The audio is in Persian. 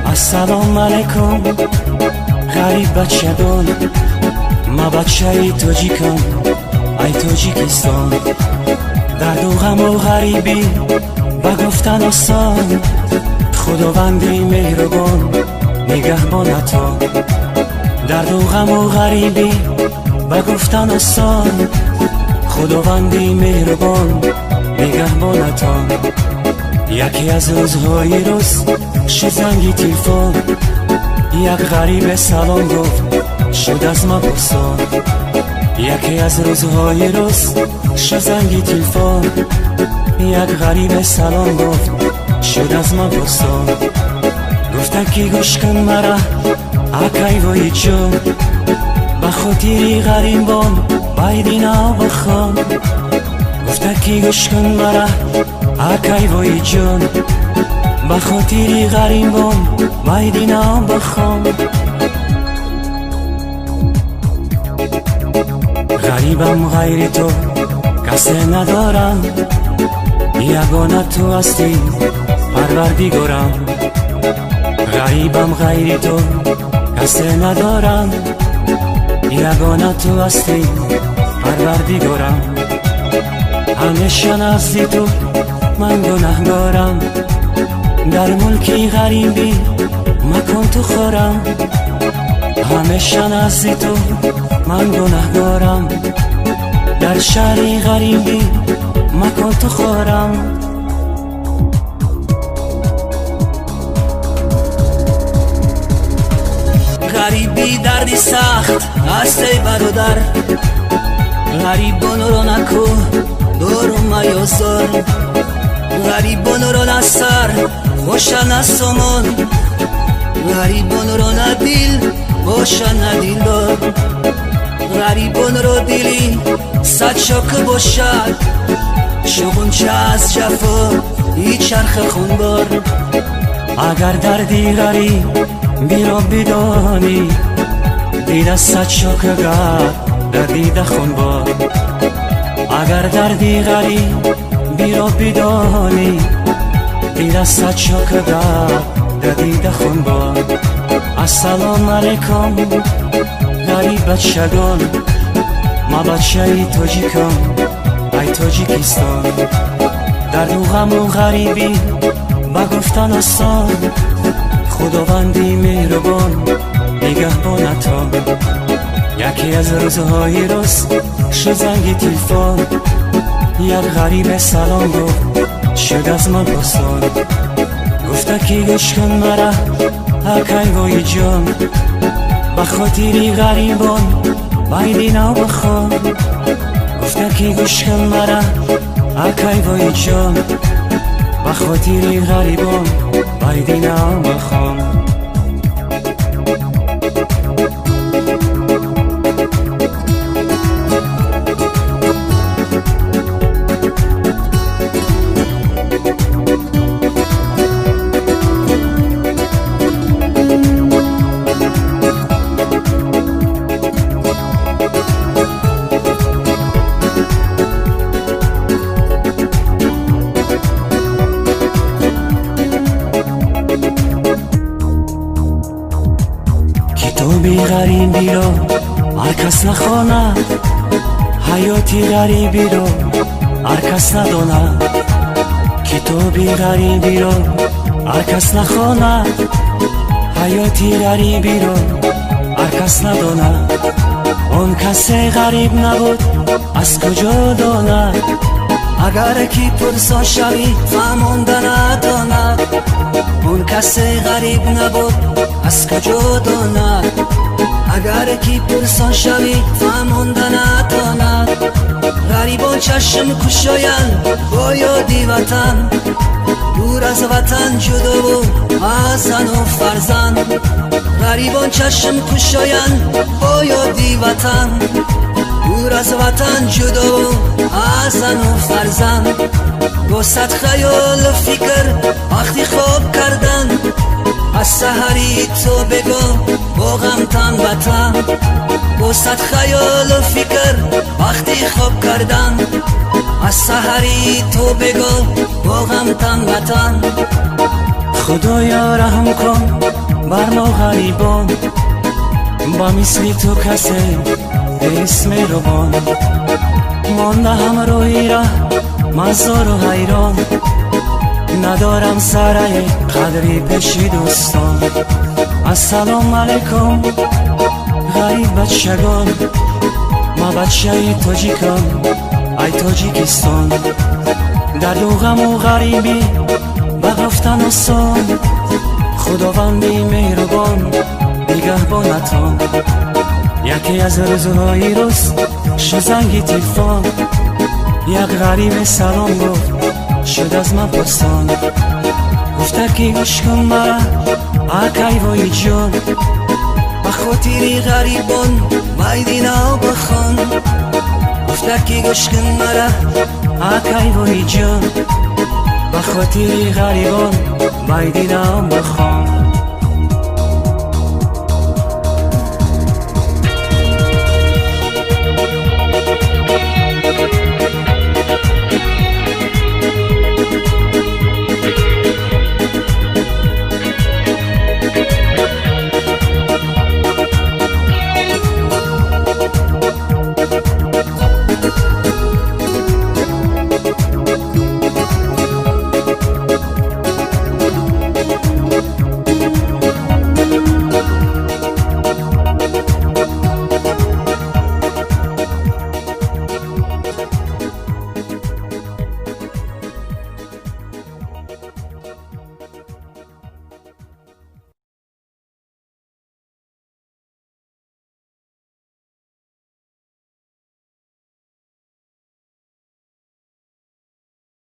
السلام علیکم غریب بچگان، ما بچه ای تاجیکم ای تاجیکستان. درد و غم و غریبی بگفتن آسان، خداوندی مهربان نگهبانتا. درد و غم و غریبی بگفتن آسان، خداوندی مهربان نگهبانتا. یکی از روزهای روز شد زنگی تلفن، یک غریب سلام گفت شد از ما پرسان. یکی از روزهای روز شد زنگی تلفن، یک غریب سلام گفت شد از ما پرسان. گفته که گوش کن مرا اکای وای جون، به خاطری غریبان بایدینا بخوان. گفته که گوش کن مرا اکای وای جون، به خاطری غریبان بایدینا بخوان. غریبم غیر تو کسی ندارم، یگانه تو هستی پروردگارم. غریبم غیر تو کسی ندارم، یگانه تو هستی پروردگارم. همیشه نزد تو من گناهگارم، در ملکی غریبی مکن تو خورم. همیشه نزد تو من گناهگارم، در شهری غریبی مکن تو خورم. غریبی دردی سخت است ای برادر، غریبان رو نکو دورم میازار. غریبان رو نسر خوشن از سمون، غریبان رو ندیل باشن ندیل دار. غریبان رو دیلی صد شاک باشد، شغنچه از جفا ای چرخ خونبار. اگر دردی غریب بیرا بدانی، دیده صد شاک گرد در دیده خونبار. اگر دردی غریب بیرا بدانی، دیده صد شاک گرد در دیده خونبار. السلام علیکم غریب بچگان، ما بچه ای تاجیکم ای تاجیکستان. درد و غم و غریبی بگفتن آسان، خداوندی مهربان نگهبانتا. یکی از روزهای روز شد زنگی تلفن، یک غریب سلام گفت شد از من پرسان. گفته که گوش کن مرا اکای وای جان، به خاطری غریبان بایدینا بخوان. گفته که گوش کن مرا اکای وای جان، به خاطری غریبان بایدینا بخوان. کتابی غریبی رو هر کس نخواند، حیاتی غریبی رو هر کس نداند. کتابی غریبی رو هر کس نخواند، حیاتی غریبی رو هر کس نداند. اون کسی غریب نبود از کجا داند، اگر کی پرسان شوی فهمانده نداند. اون کسی غریب نبود از کجا داند، اگر کی پرسان شوی فهمانده نداند. غریبان چشم کشایند با یادی وطن، دور از وطن جدا و از زن و فرزند. غریبان چشم کشایند با یادی وطن، دور از وطن جدا و از زن و فرزند. با صد خیال و فکر وقتی خواب کردن، از سحری تو بگو با غم تن به تن. با صد خیال و فکر وقتی خواب کردن، از سحری تو بگو با غم تن به تن. خدایا رحم کن بر ما غریبان، با مثل تو کسی به اسم روان. مانده همراهی را مزار و حیران، ندارم سره قدری پیش دوستان. السلام علیکم غریب بچگان، ما بچه تاجیکم ای تاجیکستان. در دو غم و غریبی بگفتن آسان، خداوندی مهربان نگهبانتان. یکی از روزهای روز شد زنگ تلفن، یک غریب سلام گفت شد از من پرسان. گفته که گوش کن مرا اکی وای جان، بخاطر غریبان میدینا بخوان. گفته که گوش کن مرا اکی وای جان، بخاطر غریبان میدینا بخوان.